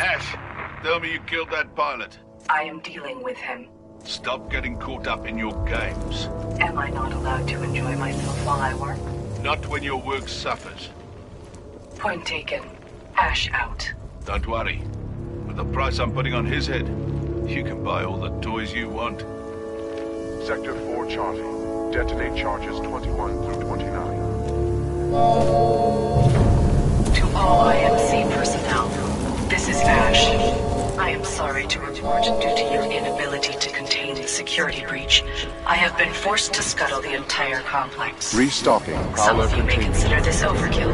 Ash, tell me you killed that pilot. I am dealing with him. Stop getting caught up in your games. Am I not allowed to enjoy myself while I work? Not when your work suffers. Point taken. Ash out. Don't worry. With the price I'm putting on his head, you can buy all the toys you want. Sector 4 charting. Detonate charges 21 through 29. To all IMC personnel, this is Ash. I am sorry to report, due to your inability to contain the security breach, I have been forced to scuttle the entire complex. Restocking. Some of you may consider this overkill.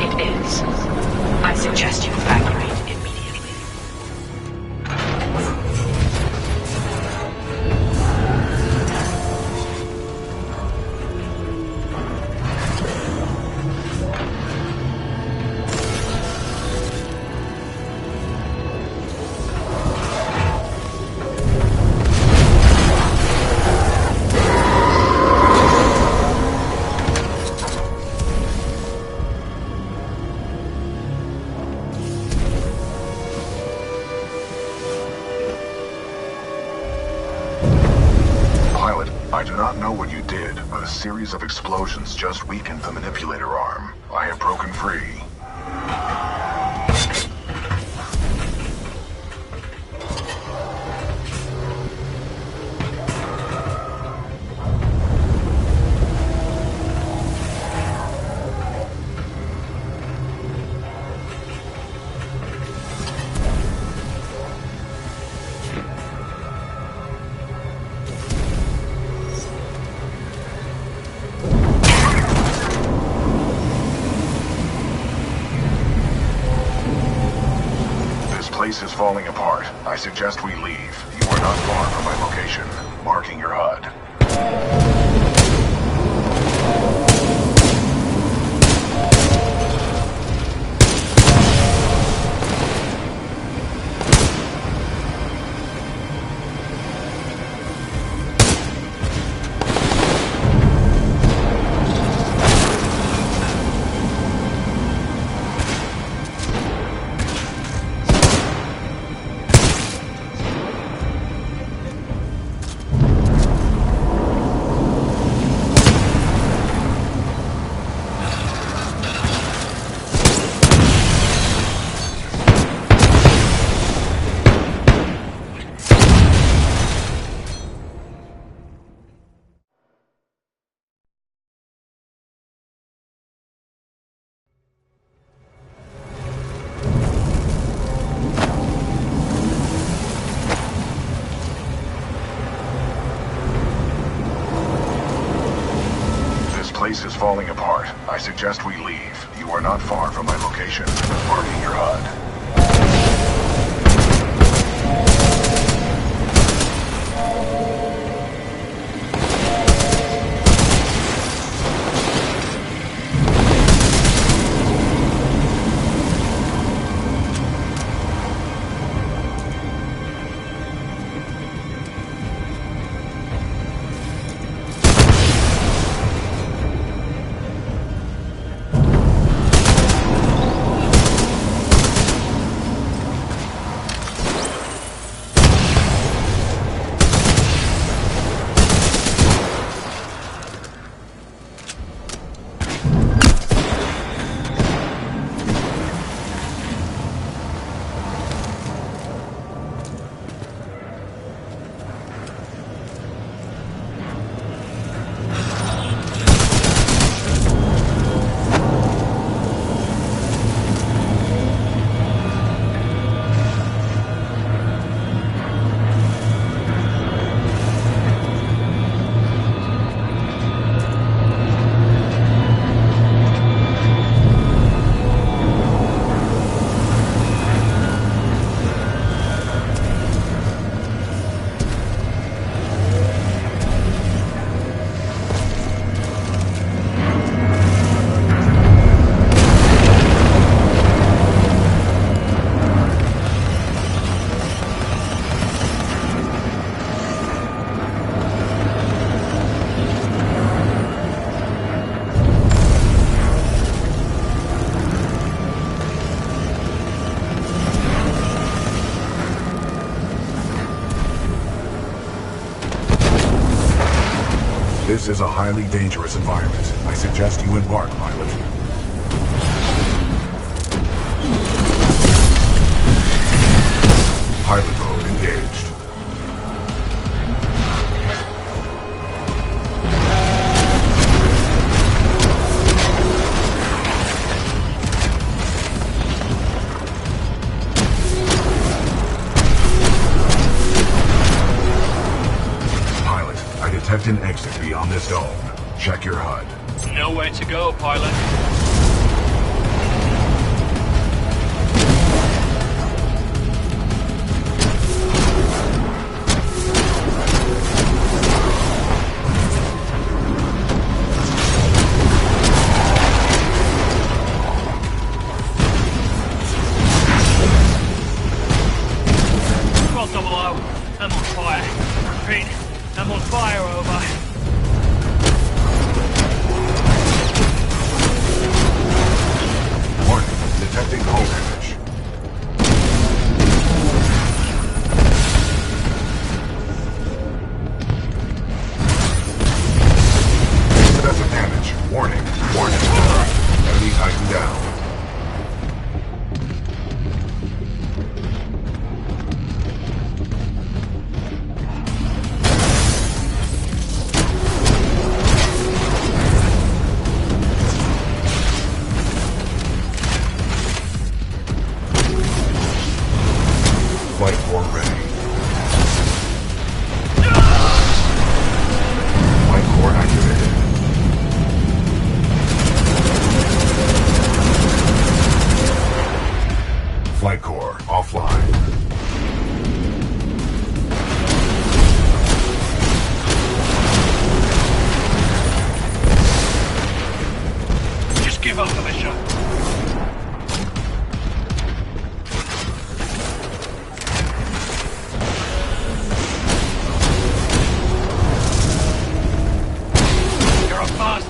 It is. I suggest you evacuate immediately. I do not know what you did, but a series of explosions just weakened the manipulator arm. I have broken free. This place is falling apart. I suggest we leave. You are not far from my location. Marking your HUD. Place is falling apart. I suggest we leave. You are not far from my location. Marking your HUD. This is a highly dangerous environment. I suggest you embark, pilot. Pilot mode engaged. Detect an exit beyond this dome. Check your HUD. Nowhere to go, pilot. Squad 00, I'm on fire. Repeat. I'm on fire, over. Warning, detecting hull damage. Excessive damage. Warning. Warning. Enemy Titan down. Flight 4 ready. Flight core activated. Flight core offline. Just give up the mission.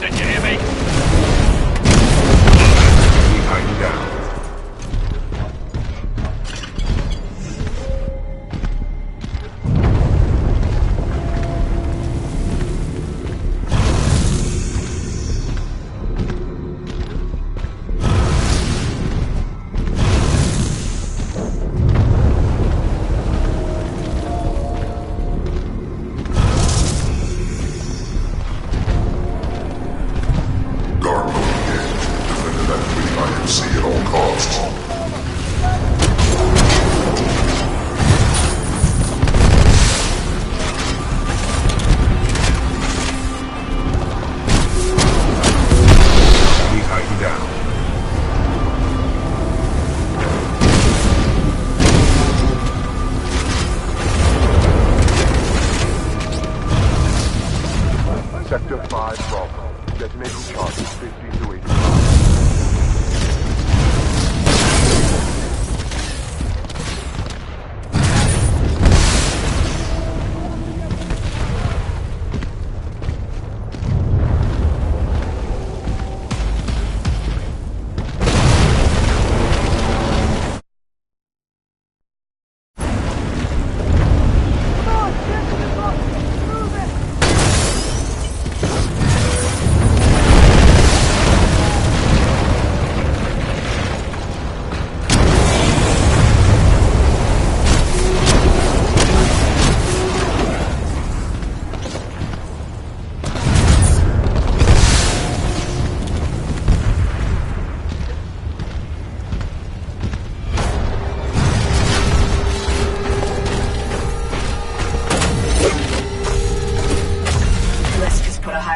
Did you hear me? Titan down. Sector 5 Bravo. Detonating charges 50 to 85.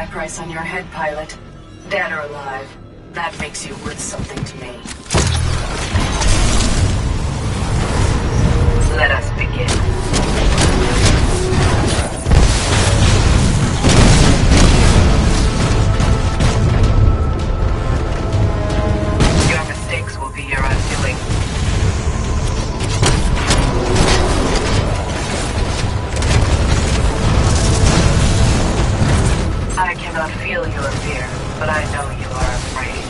Price on your head, pilot. Dead or alive. That makes you worth something to me. Let us begin. Your mistakes will be your undoing. I cannot feel your fear, but I know you are afraid.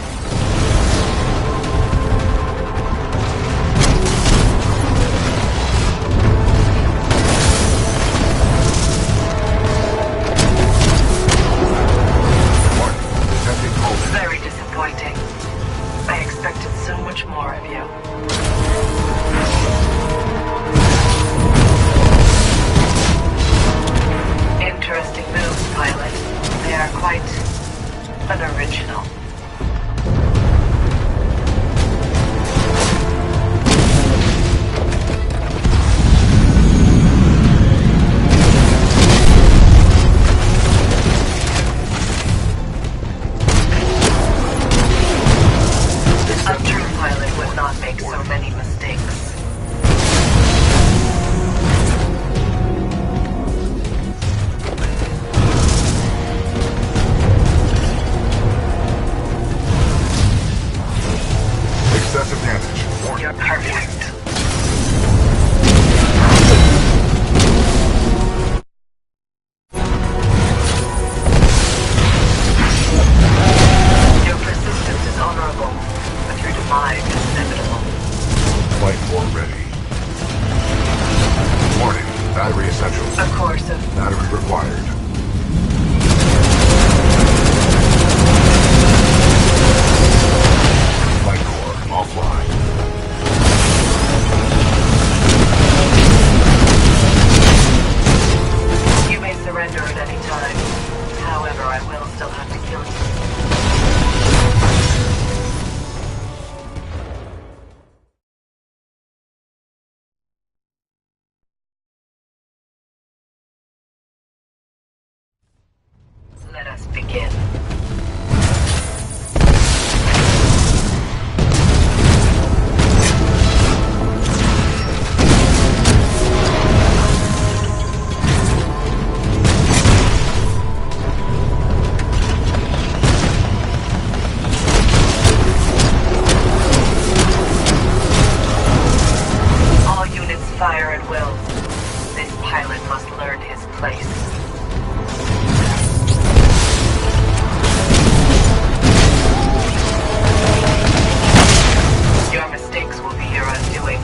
surrender at any time. However, I will still have to kill you. Let us begin. Fire at will. This pilot must learn his place. Your mistakes will be your undoing.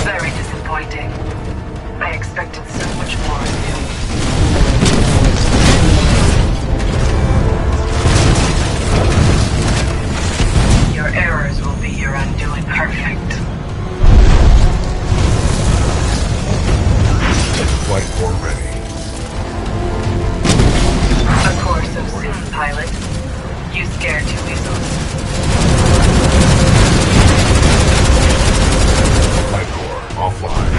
Very disappointing. I expected so much more of you. Your errors will be your undoing. Perfect. Flight core ready. Of course, so soon, pilot. You scared too easily. Flight core offline.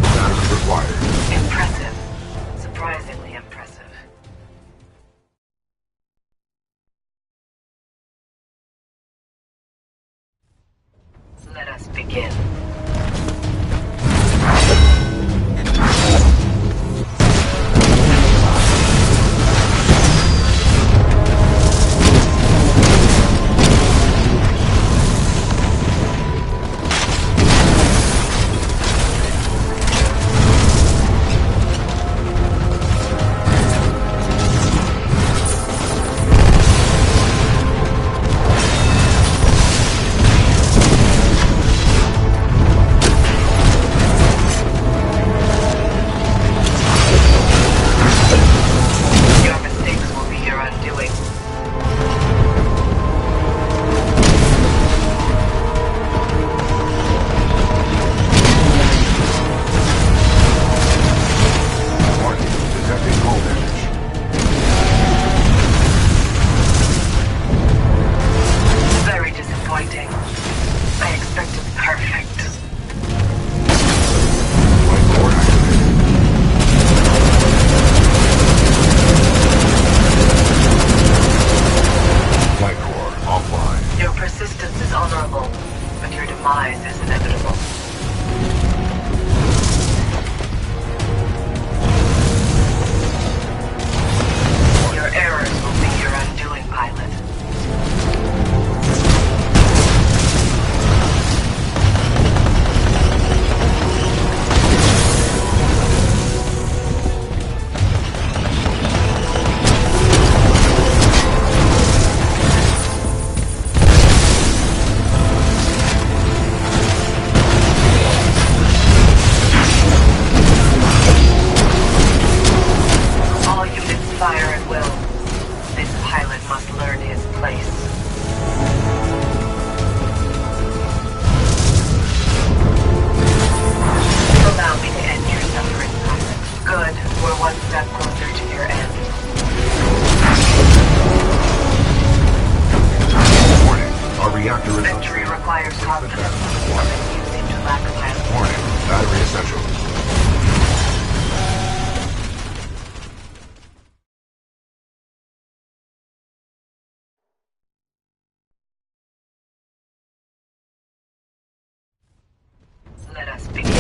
Battery required. Impressive. Surprisingly impressive. Let us begin. Let us begin.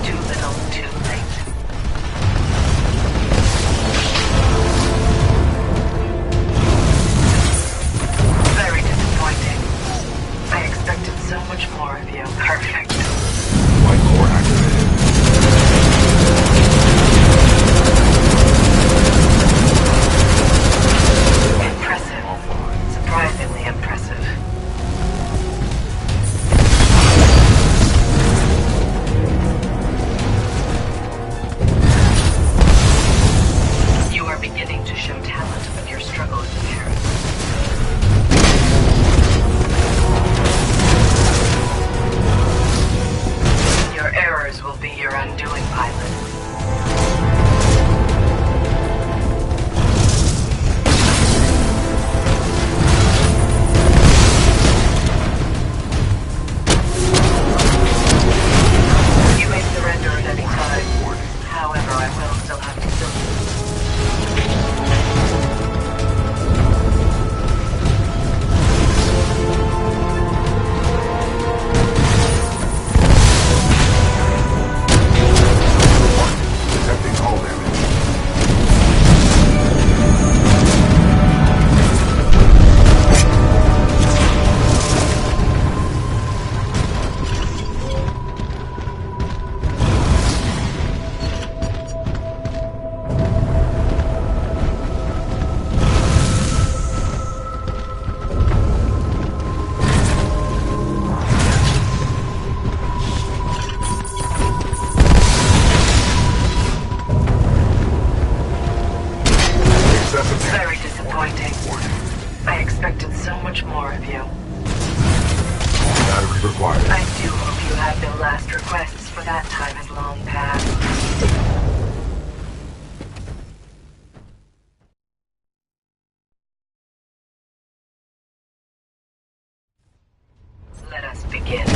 Too little, too late. Very disappointing. I expected so much more of you. Perfect. Flight core activated. Impressive. Surprisingly impressive. You are beginning to show talent, but your struggle is apparent. Your errors will be your undoing, pilot. You may surrender at any time. However, I will still have to kill you. Detecting hull damage. Excessive damage. Very disappointing. I expected so much more of you. Battery required. I do hope you have no last requests, for that time has long passed. Let us begin.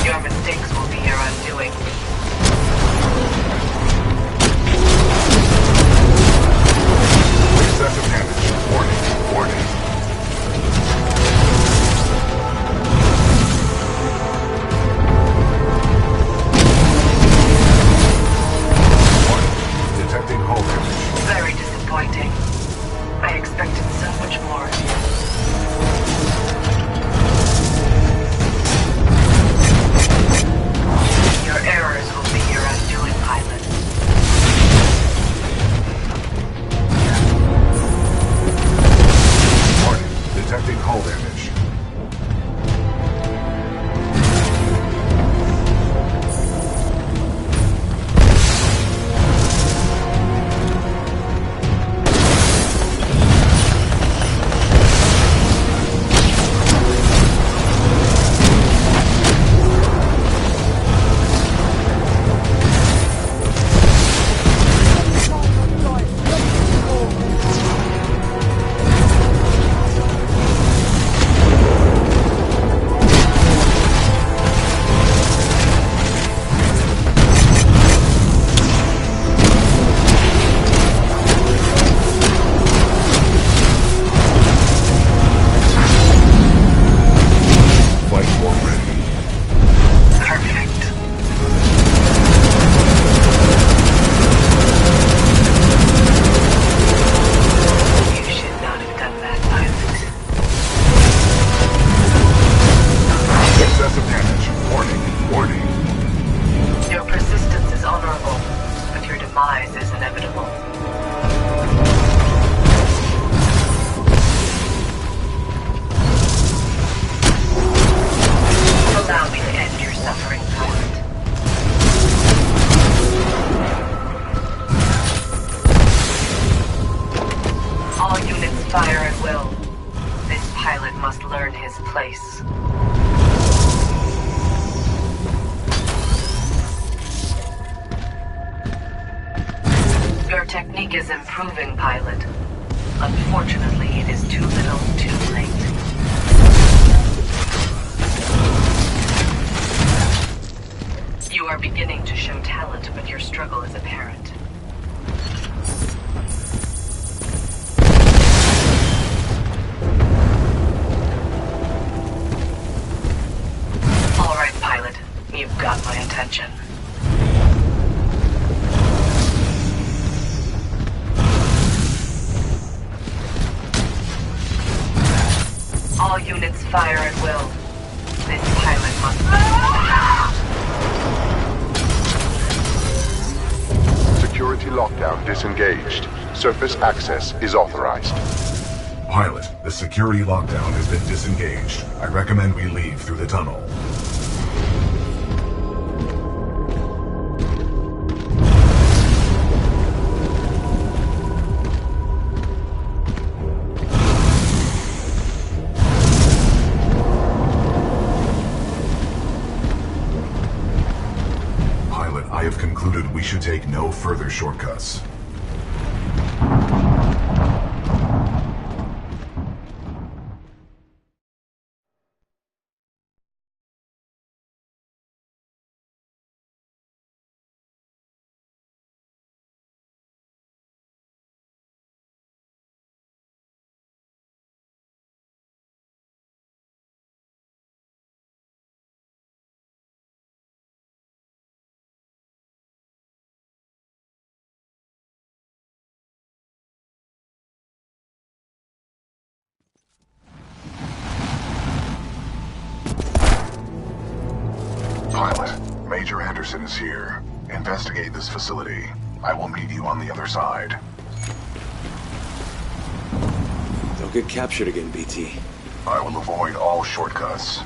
Your mistakes will be your undoing. Excessive damage. Warning. Warning. Warning. Detecting hull damage. Very disappointing. I expected so much more of you. Your errors will be your undoing, pilot. Warning. Detecting hull damage. Flight core ready. Perfect. You should not have done that, pilot. Excessive damage. Warning. Warning. Your persistence is honorable, but your demise is inevitable. Allow me to end your suffering, pilot. All units fire at will. This pilot must learn his place. Your technique is improving, pilot. Unfortunately, it is too little, too late. You are beginning to show talent, but your struggle is apparent. All right, pilot. You've got my attention. All units fire at will. This pilot must... Security lockdown disengaged. Surface access is authorized. Pilot, the security lockdown has been disengaged. I recommend we leave through the tunnel. I have concluded we should take no further shortcuts. Pilot, Major Anderson is here. Investigate this facility. I will meet you on the other side. Don't get captured again, BT. I will avoid all shortcuts.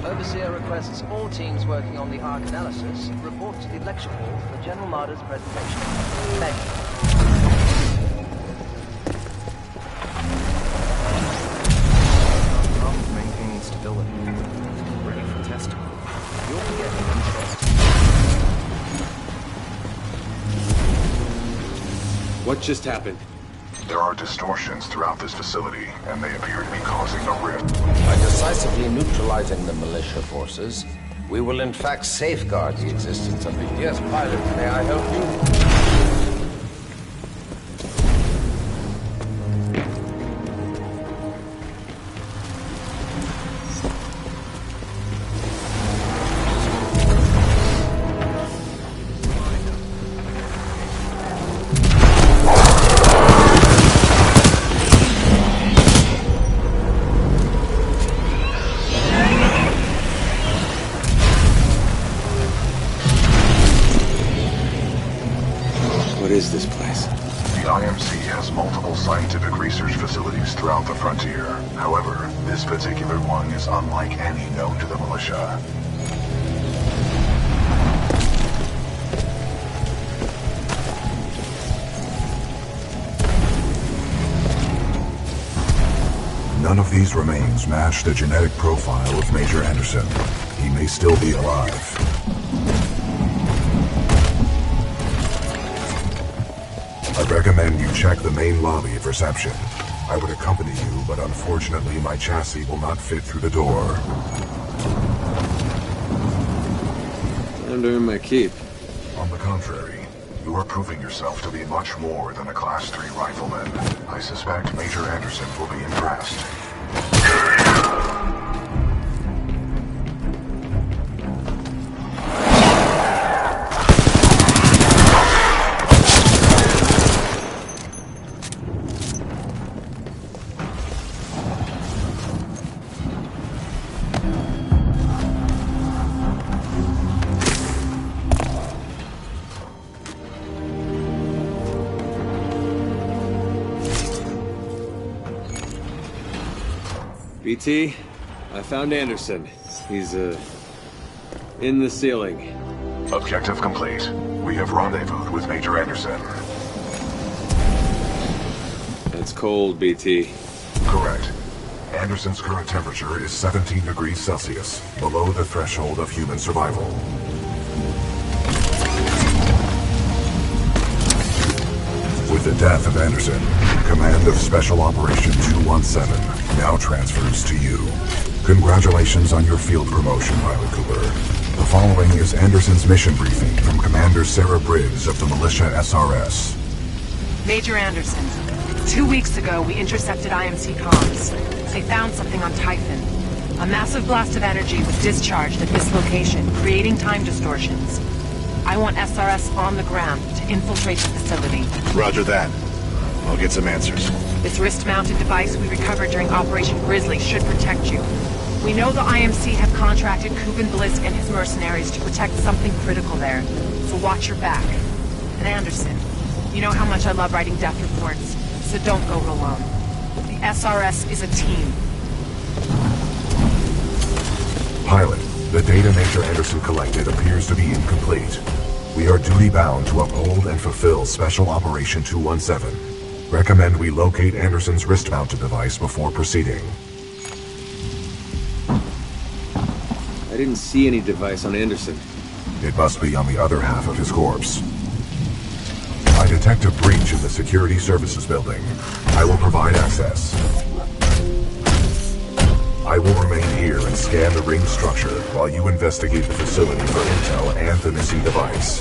Overseer requests all teams working on the Ark analysis report to the lecture hall for General Marder's presentation. Thank you. Maintaining stability. Ready for testing. You'll be getting interest. What just happened? There are distortions throughout this facility, and they appear to be causing a rift. By decisively neutralizing the militia forces, we will in fact safeguard the existence of the... Yes, pilot, may I help you? What is this place? The IMC has multiple scientific research facilities throughout the frontier. However, this particular one is unlike any known to the militia. None of these remains match the genetic profile of Major Anderson. He may still be alive. I recommend you check the main lobby of reception. I would accompany you, but unfortunately my chassis will not fit through the door. Time to earn my keep. On the contrary, you are proving yourself to be much more than a Class 3 rifleman. I suspect Major Anderson will be impressed. BT, I found Anderson. He's, in the ceiling. Objective complete. We have rendezvoused with Major Anderson. It's cold, BT. Correct. Anderson's current temperature is 17 degrees Celsius, below the threshold of human survival. the death of Anderson, command of Special Operation 217 now transfers to you. Congratulations on your field promotion, Pilot Cooper. The following is Anderson's mission briefing from Commander Sarah Briggs of the Militia SRS. Major Anderson, 2 weeks ago we intercepted IMC comms. They found something on Typhon. A massive blast of energy was discharged at this location, creating time distortions. I want SRS on the ground to infiltrate the facility. Roger that. I'll get some answers. This wrist-mounted device we recovered during Operation Grizzly should protect you. We know the IMC have contracted Kuben Blisk and his mercenaries to protect something critical there, so watch your back. And Anderson, you know how much I love writing death reports, so don't go it alone. The SRS is a team. Pilot, the data Major Anderson collected appears to be incomplete. We are duty-bound to uphold and fulfill Special Operation 217. Recommend we locate Anderson's wrist-mounted device before proceeding. I didn't see any device on Anderson. It must be on the other half of his corpse. I detect a breach in the Security Services building. I will provide access. I will remain here and scan the ring structure while you investigate the facility for intel and the missing device.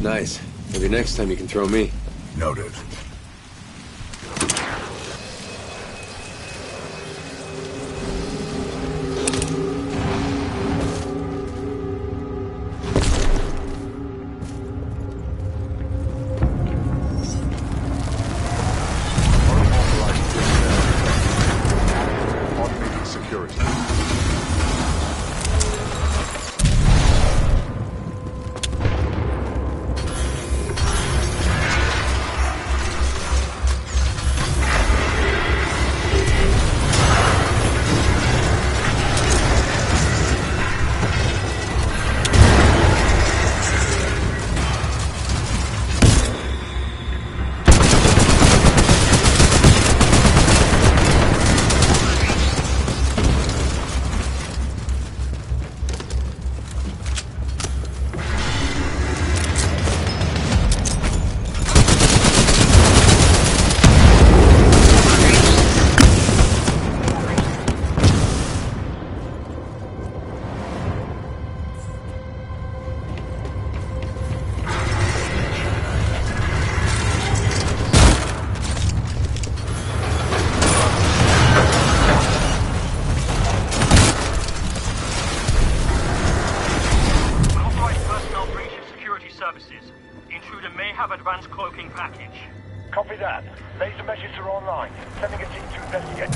Nice. Maybe next time you can throw me. Noted. Copy that. Laser measures are online. Sending a team to investigate.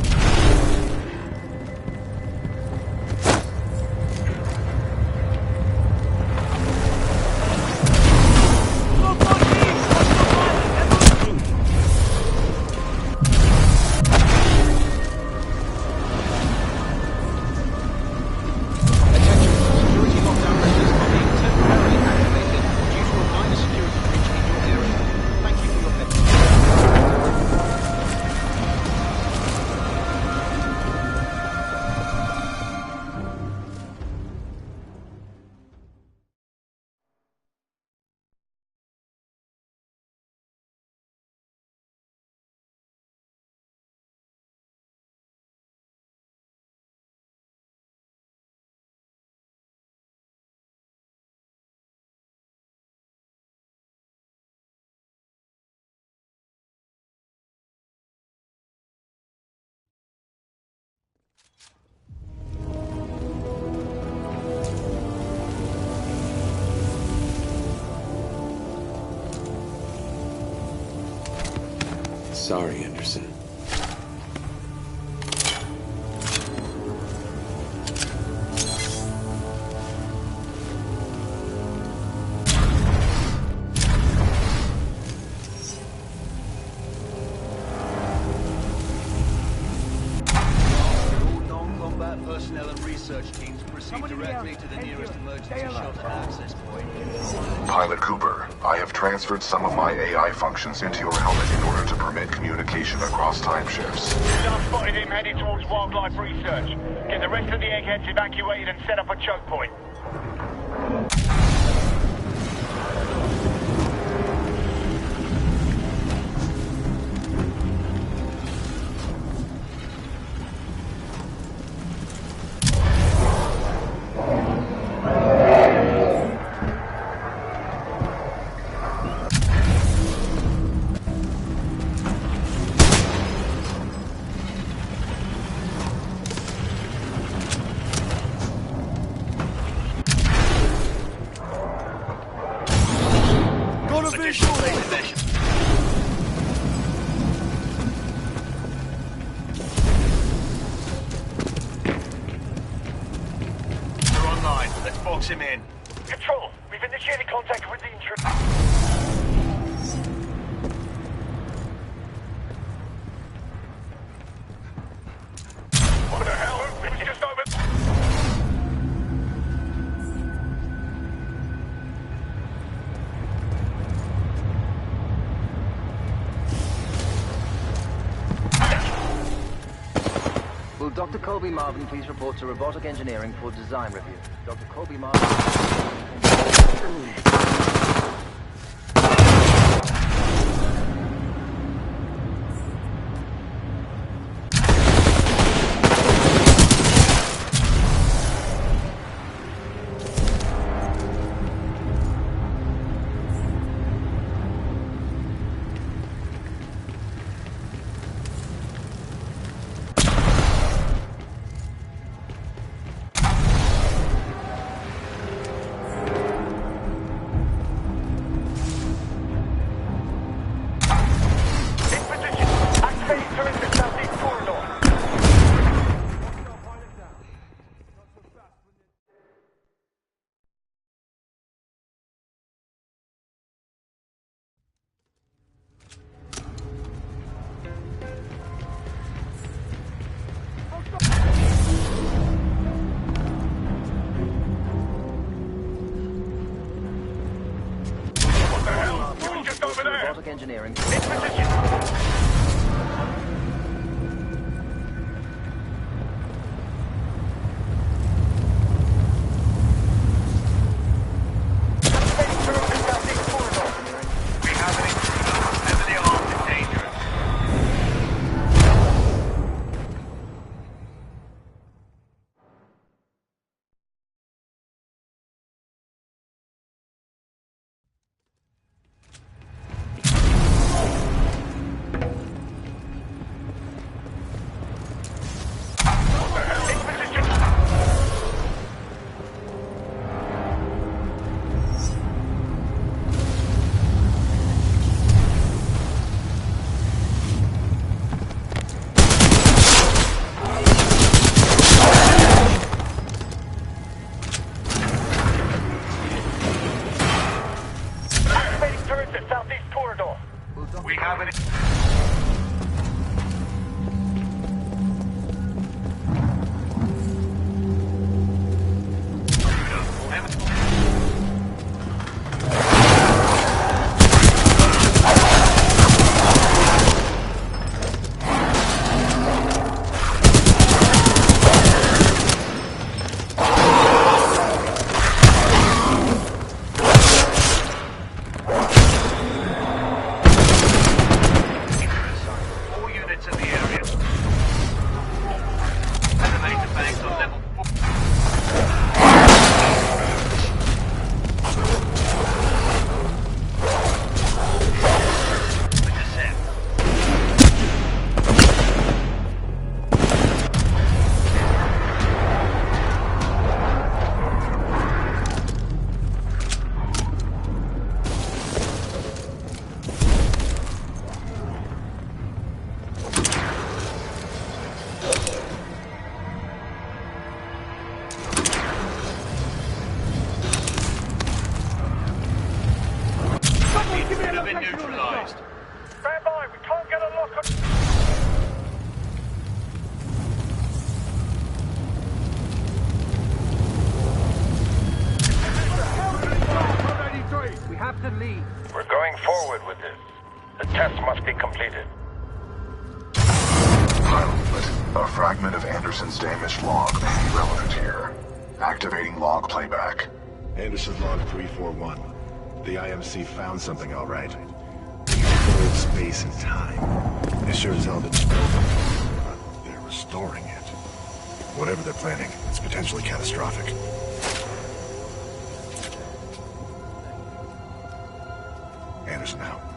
Sorry, Anderson. personnel and research teams proceed directly to the nearest emergency shelter access point. Pilot Cooper, I have transferred some of my AI functions into your helmet in order to permit communication across time shifts. Just spotted him heading towards wildlife research. Get the rest of the eggheads evacuated and set up a choke point. Box him in. Control, we've initiated contact with the intruder. What the hell? It was just over. Will Dr. Colby Marvin please report to Robotic Engineering for design review? Dr. Colby Marvin... Robotic Engineering. leave. We're going forward with this. The test must be completed. Pilot, a fragment of Anderson's damaged log may be relevant here. Activating log playback. Anderson log 341. The IMC found something, all right. They controlled space and time. They sure as hell didn't build it, but they're restoring it. Whatever they're planning, it's potentially catastrophic. Anderson out.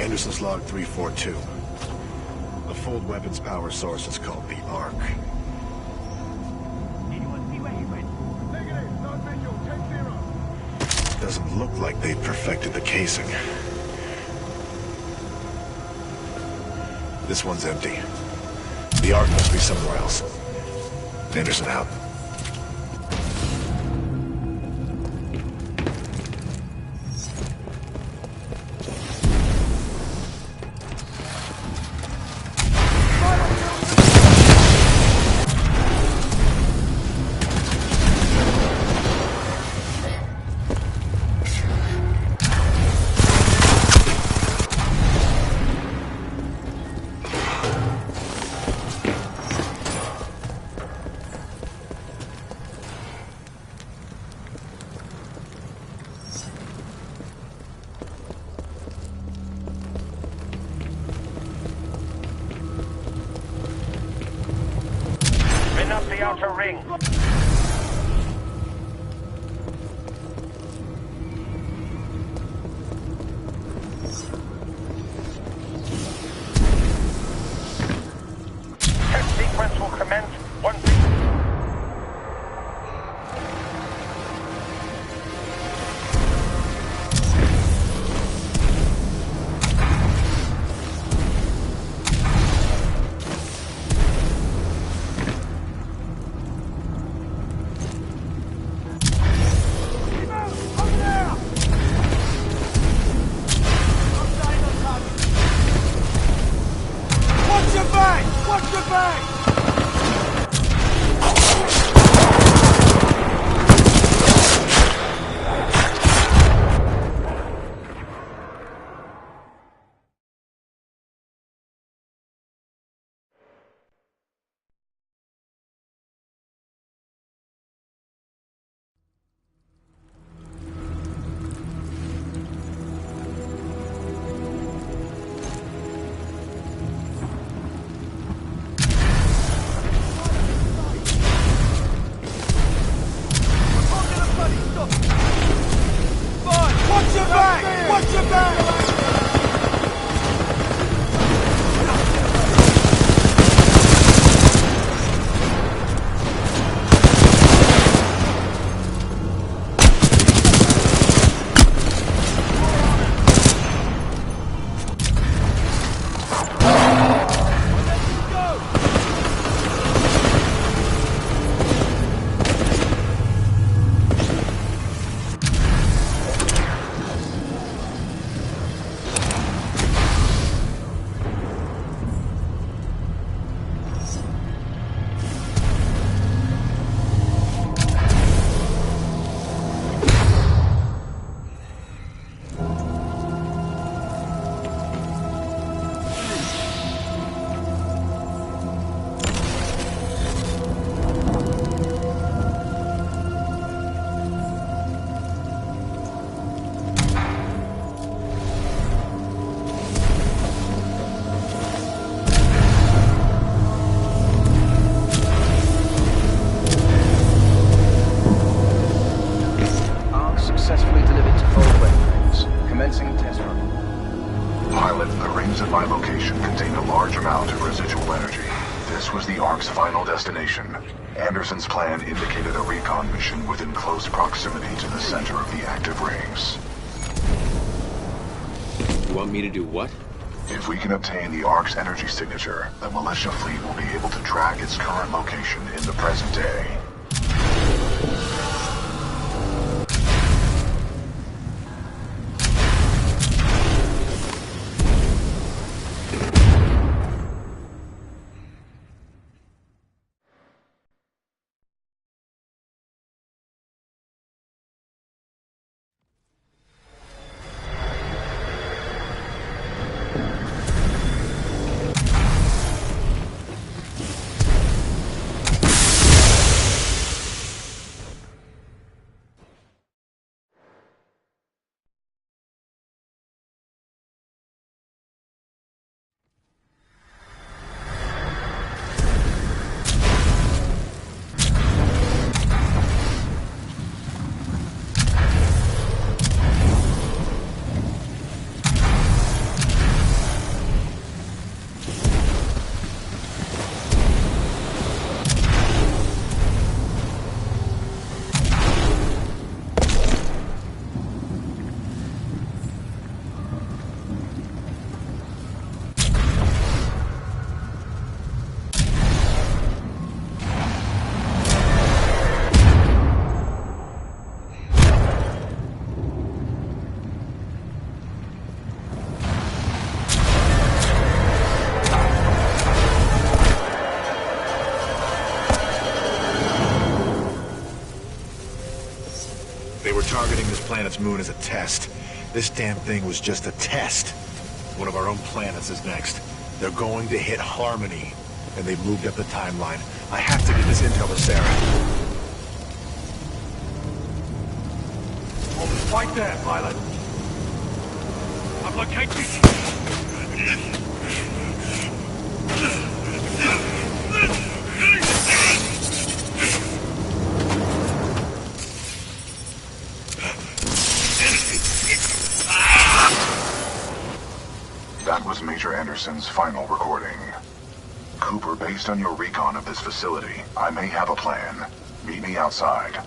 Anderson's log 342. The fold weapons power source is called the Ark. Doesn't look like they perfected the casing. This one's empty. The Ark must be somewhere else. Anderson out. outer ring. Test sequence will commence once. This was the Ark's final destination. Anderson's plan indicated a recon mission within close proximity to the center of the active rings. You want me to do what? If we can obtain the Ark's energy signature, the militia fleet will be able to track its current location in the present day. Targeting this planet's moon as a test. This damn thing was just a test. One of our own planets is next. They're going to hit Harmony, and they've moved up the timeline. I have to get this intel to Sarah. Oh, right there, pilot. I've located... That was Major Anderson's final recording. Cooper, based on your recon of this facility, I may have a plan. Meet me outside.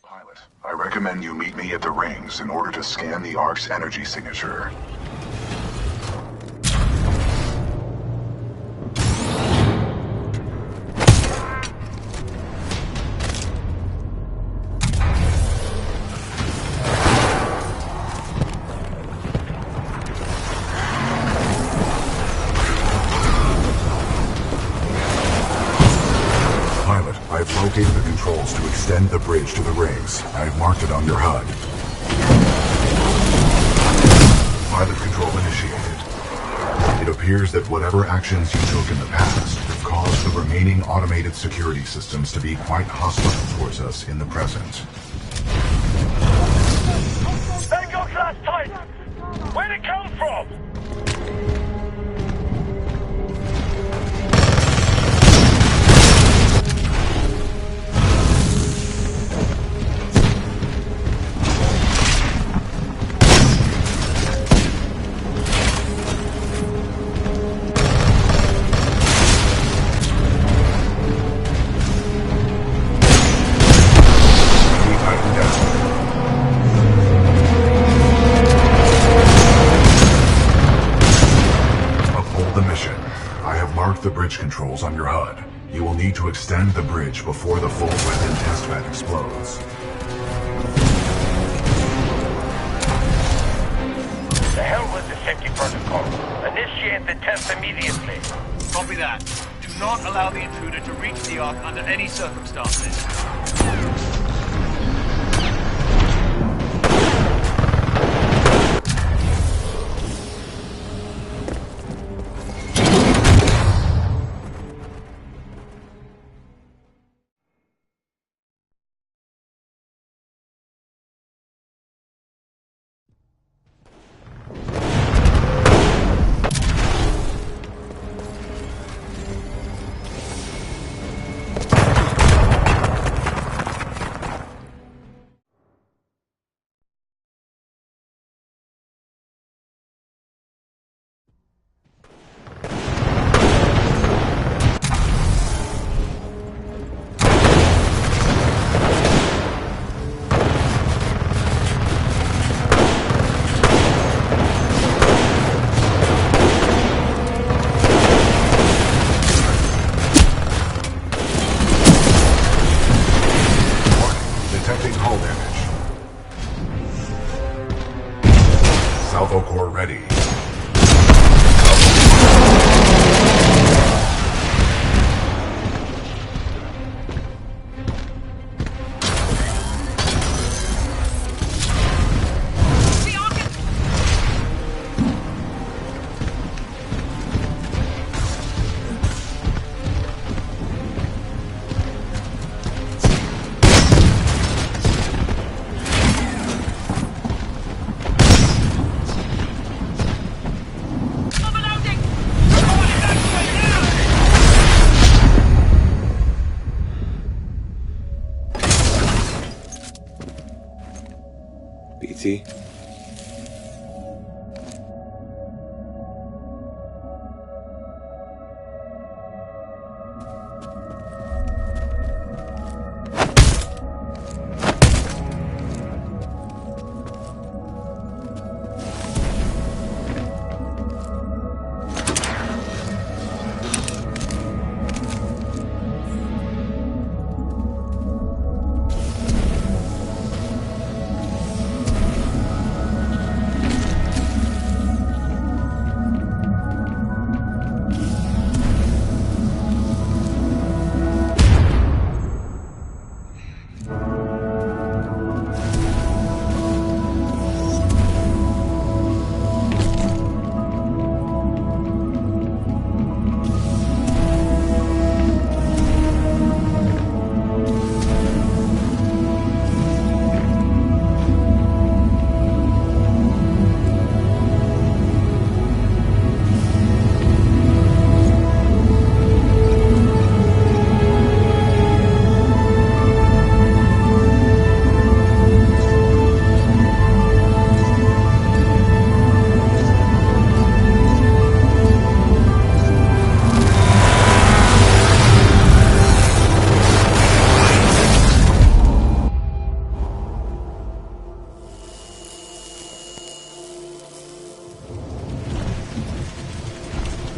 Pilot, I recommend you meet me at the rings in order to scan the Ark's energy signature. I've located the controls to extend the bridge to the rings. I've marked it on your HUD. Pilot control initiated. It appears that whatever actions you took in the past have caused the remaining automated security systems to be quite hostile towards us in the present. Tango class Titan! Where'd it come from? controls on your HUD. You will need to extend the bridge before the full weapon test bed explodes. The hell with the safety protocol. Initiate the test immediately. Copy that. Do not allow the intruder to reach the Ark under any circumstances. Core ready. BT?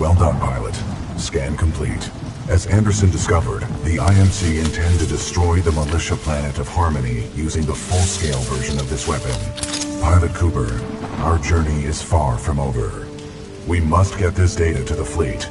Well done, pilot. Scan complete. As Anderson discovered, the IMC intend to destroy the militia planet of Harmony using the full-scale version of this weapon. Pilot Cooper, our journey is far from over. We must get this data to the fleet